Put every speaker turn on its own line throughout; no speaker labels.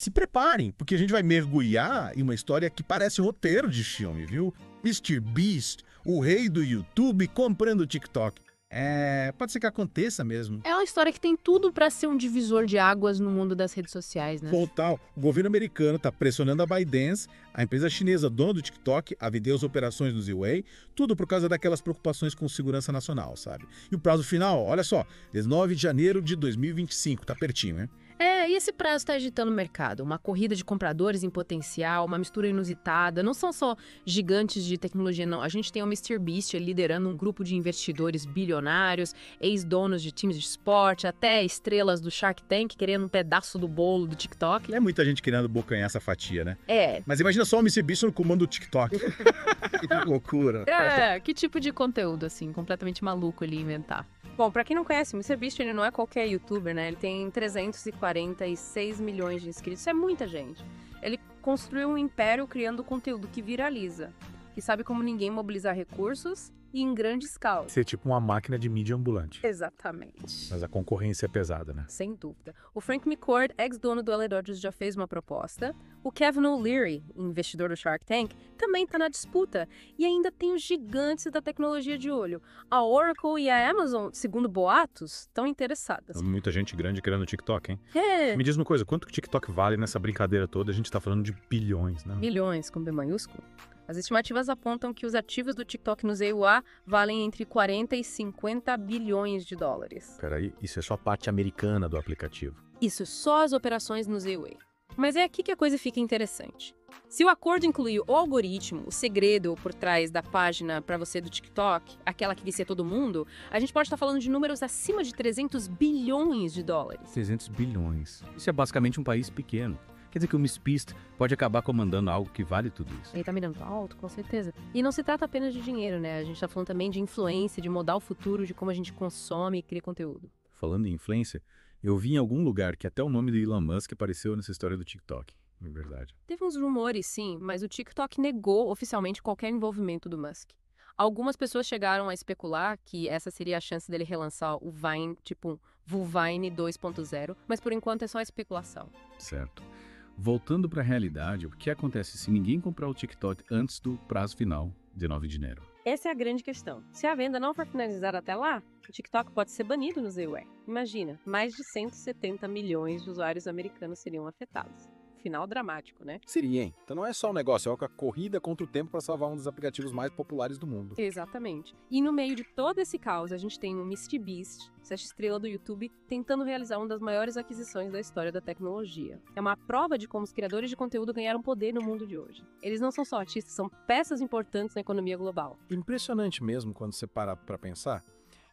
se preparem, porque a gente vai mergulhar em uma história que parece roteiro de filme, viu? Mr. Beast, o rei do YouTube comprando o TikTok. Pode ser que aconteça mesmo.
É uma história que tem tudo pra ser um divisor de águas no mundo das redes sociais, né?
Total. O governo americano está pressionando a ByteDance, a empresa chinesa dona do TikTok, a vender as operações do Z-Way, tudo por causa daquelas preocupações com segurança nacional, sabe? E o prazo final, olha só, 19 de janeiro de 2025, tá pertinho, né?
E esse prazo está agitando o mercado. Uma corrida de compradores em potencial, uma mistura inusitada. Não são só gigantes de tecnologia, não. A gente tem o MrBeast liderando um grupo de investidores bilionários, ex-donos de times de esporte, até estrelas do Shark Tank querendo um pedaço do bolo do TikTok.
É muita gente querendo bocanhar essa fatia, né?
É.
Mas imagina só o MrBeast no comando do TikTok. Que loucura.
Que tipo de conteúdo, assim, completamente maluco ele inventar? Bom, pra quem não conhece, o MrBeast ele não é qualquer youtuber, né? Ele tem 346 milhões de inscritos, isso é muita gente. Ele construiu um império criando conteúdo que viraliza, que sabe como ninguém mobilizar recursos e em grande escala.
Ser tipo uma máquina de mídia ambulante.
Exatamente.
Mas a concorrência é pesada, né?
Sem dúvida. O Frank McCourt, ex-dono do LA Dodgers, já fez uma proposta. O Kevin O'Leary, investidor do Shark Tank, também está na disputa. E ainda tem os gigantes da tecnologia de olho. A Oracle e a Amazon, segundo boatos, estão interessadas.
Muita gente grande querendo TikTok, hein?
É.
Me diz uma coisa, quanto que o TikTok vale nessa brincadeira toda? A gente tá falando de bilhões, né?
Milhões, com B maiúsculo. As estimativas apontam que os ativos do TikTok no ZEUA valem entre 40 e 50 bilhões de dólares.
Peraí, isso é só a parte americana do aplicativo.
Isso, só as operações no ZEUA. Mas é aqui que a coisa fica interessante. Se o acordo incluir o algoritmo, o segredo por trás da página para você do TikTok, aquela que vicia todo mundo, a gente pode estar falando de números acima de 300 bilhões de dólares.
300 bilhões. Isso é basicamente um país pequeno. Quer dizer que o MrBeast pode acabar comandando algo que vale tudo isso.
Ele tá mirando alto, com certeza. E não se trata apenas de dinheiro, né? A gente tá falando também de influência, de mudar o futuro, de como a gente consome e cria conteúdo.
Falando em influência, eu vi em algum lugar que até o nome do Elon Musk apareceu nessa história do TikTok. É verdade.
Teve uns rumores, sim, mas o TikTok negou oficialmente qualquer envolvimento do Musk. Algumas pessoas chegaram a especular que essa seria a chance dele relançar o Vine, tipo um VuVine 2.0, mas por enquanto é só especulação.
Certo. Voltando para a realidade, o que acontece se ninguém comprar o TikTok antes do prazo final, 19 de janeiro?
Essa é a grande questão. Se a venda não for finalizada até lá, o TikTok pode ser banido no ZEUA. Imagina, mais de 170 milhões de usuários americanos seriam afetados. Final dramático, né?
Seria, hein? Então não é só um negócio, é uma corrida contra o tempo para salvar um dos aplicativos mais populares do mundo.
Exatamente. E no meio de todo esse caos, a gente tem o MrBeast, essa estrela do YouTube, tentando realizar uma das maiores aquisições da história da tecnologia. É uma prova de como os criadores de conteúdo ganharam poder no mundo de hoje. Eles não são só artistas, são peças importantes na economia global.
Impressionante mesmo quando você para pra pensar.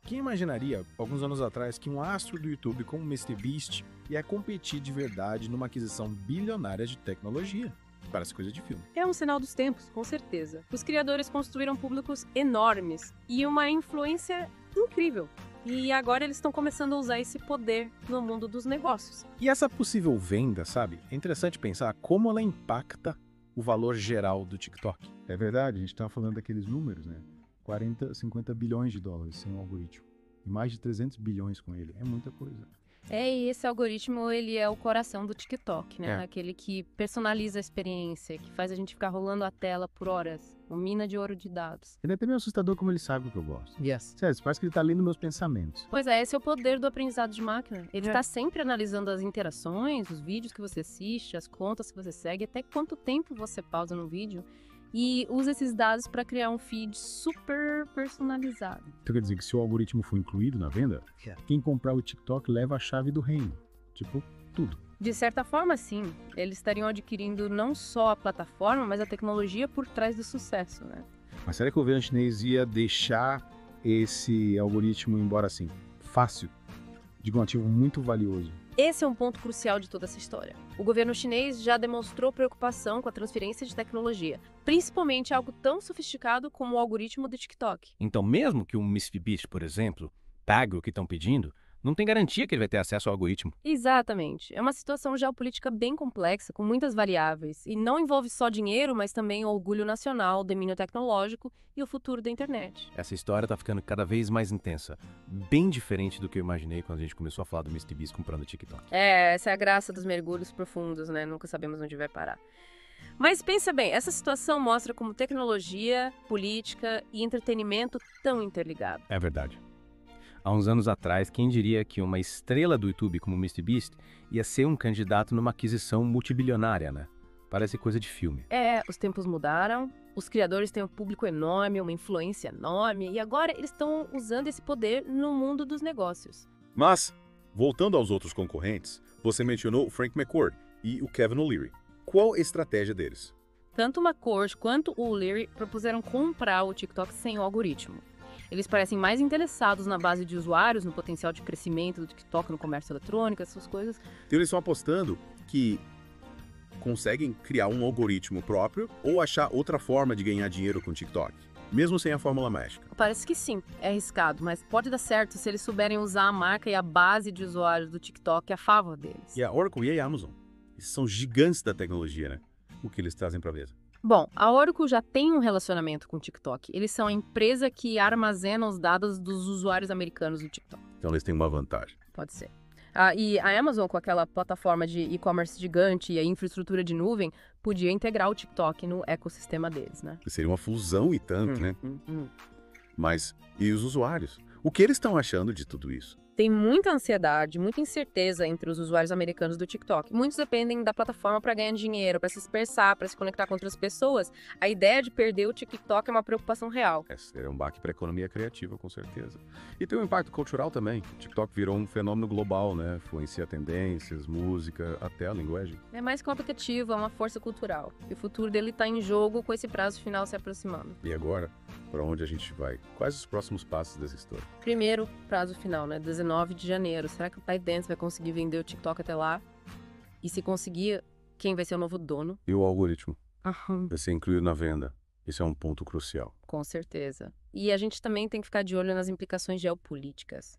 Quem imaginaria, alguns anos atrás, que um astro do YouTube como o MrBeast ia competir de verdade numa aquisição bilionária de tecnologia? Parece coisa de filme.
É um sinal dos tempos, com certeza. Os criadores construíram públicos enormes e uma influência incrível. E agora eles estão começando a usar esse poder no mundo dos negócios.
E essa possível venda, sabe? É interessante pensar como ela impacta o valor geral do TikTok.
É verdade, a gente tá falando daqueles números, né? 40, 50 bilhões de dólares sem o algoritmo. E mais de 300 bilhões com ele. É muita coisa.
E esse algoritmo, ele é o coração do TikTok, né?
É.
Aquele que personaliza a experiência, que faz a gente ficar rolando a tela por horas. Uma mina de ouro de dados.
Ele é até meio assustador como ele sabe o que eu gosto.
Yes.
Sério, parece que ele tá lendo meus pensamentos.
Pois é, esse é o poder do aprendizado de máquina. Ele está sempre analisando as interações, os vídeos que você assiste, as contas que você segue, até quanto tempo você pausa no vídeo. E usa esses dados para criar um feed super personalizado.
Então quer dizer que se o algoritmo for incluído na venda, quem comprar o TikTok leva a chave do reino. Tipo, tudo.
De certa forma, sim. Eles estariam adquirindo não só a plataforma, mas a tecnologia por trás do sucesso, né?
Mas será que o governo chinês ia deixar esse algoritmo embora assim? Fácil. De um ativo muito valioso.
Esse é um ponto crucial de toda essa história. O governo chinês já demonstrou preocupação com a transferência de tecnologia, principalmente algo tão sofisticado como o algoritmo do TikTok.
Então, mesmo que o MrBeast, por exemplo, pague o que estão pedindo,
não tem garantia que ele vai ter acesso ao algoritmo.
Exatamente. É uma situação geopolítica bem complexa, com muitas variáveis. E não envolve só dinheiro, mas também orgulho nacional, domínio tecnológico e o futuro da internet.
Essa história tá ficando cada vez mais intensa. Bem diferente do que eu imaginei quando a gente começou a falar do MrBeast comprando o TikTok.
Essa é a graça dos mergulhos profundos, né? Nunca sabemos onde vai parar. Mas pensa bem, essa situação mostra como tecnologia, política e entretenimento estão interligados.
É verdade. Há uns anos atrás, quem diria que uma estrela do YouTube como o MrBeast ia ser um candidato numa aquisição multibilionária, né? Parece coisa de filme.
Os tempos mudaram, os criadores têm um público enorme, uma influência enorme, e agora eles estão usando esse poder no mundo dos negócios.
Mas, voltando aos outros concorrentes, você mencionou o Frank McCourt e o Kevin O'Leary. Qual a estratégia deles?
Tanto o McCourt quanto o O'Leary propuseram comprar o TikTok sem o algoritmo. Eles parecem mais interessados na base de usuários, no potencial de crescimento do TikTok no comércio eletrônico, essas coisas.
Então eles estão apostando que conseguem criar um algoritmo próprio ou achar outra forma de ganhar dinheiro com o TikTok, mesmo sem a fórmula mágica.
Parece que sim, é arriscado, mas pode dar certo se eles souberem usar a marca e a base de usuários do TikTok a favor deles.
E a Oracle e a Amazon, esses são gigantes da tecnologia, né? O que eles trazem para a mesa.
Bom, a Oracle já tem um relacionamento com o TikTok. Eles são a empresa que armazena os dados dos usuários americanos do TikTok.
Então eles têm uma vantagem.
Pode ser. E a Amazon, com aquela plataforma de e-commerce gigante e a infraestrutura de nuvem, podia integrar o TikTok no ecossistema deles, né?
Seria uma fusão e tanto, né? Mas, e os usuários? O que eles estão achando de tudo isso?
Tem muita ansiedade, muita incerteza entre os usuários americanos do TikTok. Muitos dependem da plataforma para ganhar dinheiro, para se expressar, para se conectar com outras pessoas. A ideia de perder o TikTok é uma preocupação real.
Seria um baque para a economia criativa, com certeza. E tem um impacto cultural também. O TikTok virou um fenômeno global, né? Influencia tendências, música, até a linguagem.
É mais que um aplicativo, é uma força cultural. E o futuro dele está em jogo com esse prazo final se aproximando.
E agora, para onde a gente vai? Quais os próximos passos dessa história?
Primeiro, prazo final, né? 19 de janeiro. Será que o ByteDance vai conseguir vender o TikTok até lá? E se conseguir, quem vai ser o novo dono?
E o algoritmo?
Aham.
Vai ser incluído na venda. Isso é um ponto crucial.
Com certeza. E a gente também tem que ficar de olho nas implicações geopolíticas.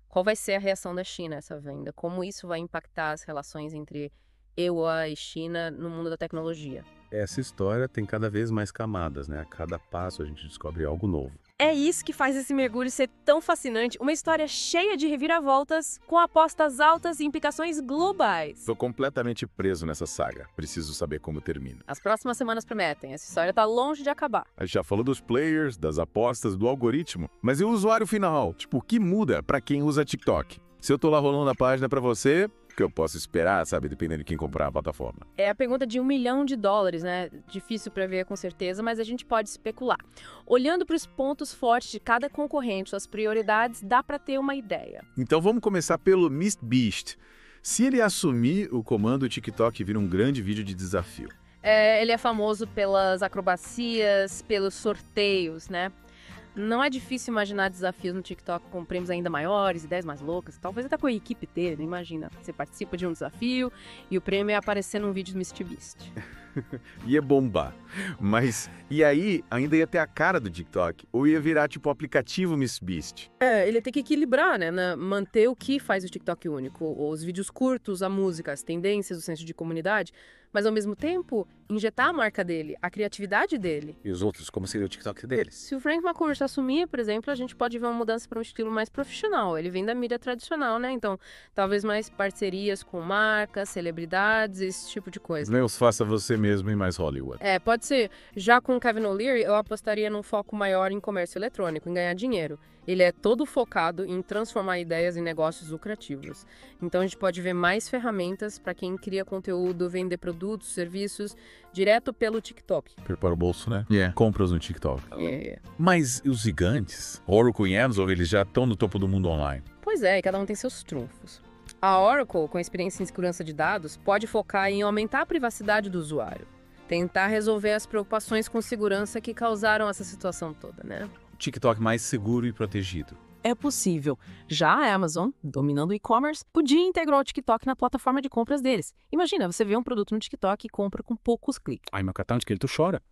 Qual vai ser a reação da China a essa venda? Como isso vai impactar as relações entre EUA e China no mundo da tecnologia?
Essa história tem cada vez mais camadas, né? A cada passo a gente descobre algo novo.
É isso que faz esse mergulho ser tão fascinante. Uma história cheia de reviravoltas, com apostas altas e implicações globais.
Tô completamente preso nessa saga. Preciso saber como termina.
As próximas semanas prometem. Essa história tá longe de acabar.
A gente já falou dos players, das apostas, do algoritmo. Mas e o usuário final? Tipo, o que muda pra quem usa TikTok? Se eu tô lá rolando a página pra você, o que eu posso esperar, sabe? Dependendo de quem comprar a plataforma.
É a pergunta de $1 milhão, né? Difícil prever com certeza, mas a gente pode especular. Olhando para os pontos fortes de cada concorrente, suas prioridades, dá para ter uma ideia.
Então vamos começar pelo MrBeast. Se ele assumir o comando, o TikTok vira um grande vídeo de desafio.
Ele é famoso pelas acrobacias, pelos sorteios, né? Não é difícil imaginar desafios no TikTok com prêmios ainda maiores, ideias mais loucas, talvez até com a equipe dele, né? Imagina, você participa de um desafio e o prêmio é aparecer num vídeo do MrBeast.
Ia bombar. Mas, e aí, ainda ia ter a cara do TikTok? Ou ia virar tipo o aplicativo MrBeast?
Ele tem que equilibrar, né? Manter o que faz o TikTok único. Os vídeos curtos, a música, as tendências, o senso de comunidade. Mas, ao mesmo tempo, injetar a marca dele, a criatividade dele.
E os outros, como seria o TikTok deles?
Se o Frank McCourt assumir, por exemplo, a gente pode ver uma mudança para um estilo mais profissional. Ele vem da mídia tradicional, né? Então, talvez mais parcerias com marcas, celebridades, esse tipo de coisa.
Menos faça você mesmo em mais Hollywood.
Pode ser. Já com o Kevin O'Leary, eu apostaria num foco maior em comércio eletrônico, em ganhar dinheiro. Ele é todo focado em transformar ideias em negócios lucrativos. Então a gente pode ver mais ferramentas para quem cria conteúdo, vender produtos, serviços, direto pelo TikTok.
Prepara o bolso, né?
Yeah.
Compras no TikTok.
Mas os gigantes, Oracle e Amazon, eles já estão no topo do mundo online.
Pois é, e cada um tem seus trunfos. A Oracle, com experiência em segurança de dados, pode focar em aumentar a privacidade do usuário. Tentar resolver as preocupações com segurança que causaram essa situação toda, né?
TikTok mais seguro e protegido.
é possível. Já a Amazon, dominando o e-commerce, podia integrar o TikTok na plataforma de compras deles. Imagina, você vê um produto no TikTok e compra com poucos cliques.
Ai, meu cartão de crédito chora.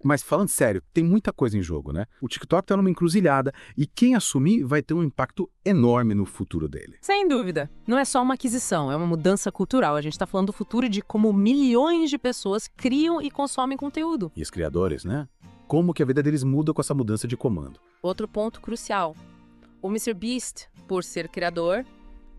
Mas falando sério, tem muita coisa em jogo, né? O TikTok tá numa encruzilhada e quem assumir vai ter um impacto enorme no futuro dele.
Sem dúvida. Não é só uma aquisição, é uma mudança cultural. A gente está falando do futuro de como milhões de pessoas criam e consomem conteúdo.
E os criadores, né? Como que a vida deles muda com essa mudança de comando.
Outro ponto crucial. O MrBeast, por ser criador,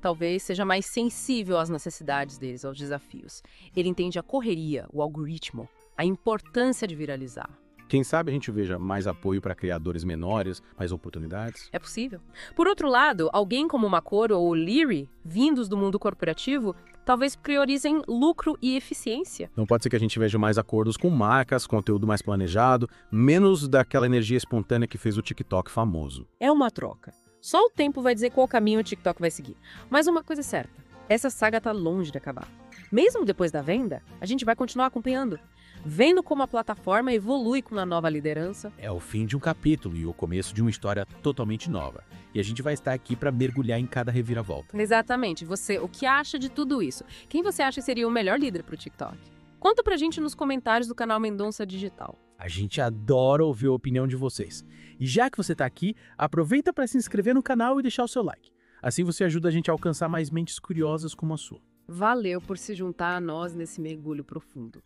talvez seja mais sensível às necessidades deles, aos desafios. Ele entende a correria, o algoritmo, a importância de viralizar.
Quem sabe a gente veja mais apoio para criadores menores, mais oportunidades.
É possível. Por outro lado, alguém como o Makoro ou o Leary, vindos do mundo corporativo, talvez priorizem lucro e eficiência.
Não pode ser que a gente veja mais acordos com marcas, conteúdo mais planejado, menos daquela energia espontânea que fez o TikTok famoso.
É uma troca. Só o tempo vai dizer qual caminho o TikTok vai seguir. Mas uma coisa é certa, essa saga tá longe de acabar. Mesmo depois da venda, a gente vai continuar acompanhando, vendo como a plataforma evolui com a nova liderança.
É o fim de um capítulo e o começo de uma história totalmente nova. E a gente vai estar aqui para mergulhar em cada reviravolta.
Exatamente. Você, o que acha de tudo isso? Quem você acha que seria o melhor líder pro TikTok? Conta pra gente nos comentários do canal Mendonça Digital.
A gente adora ouvir a opinião de vocês. E já que você está aqui, aproveita para se inscrever no canal e deixar o seu like. Assim você ajuda a gente a alcançar mais mentes curiosas como a sua.
Valeu por se juntar a nós nesse mergulho profundo.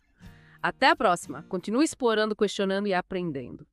Até a próxima. Continue explorando, questionando e aprendendo.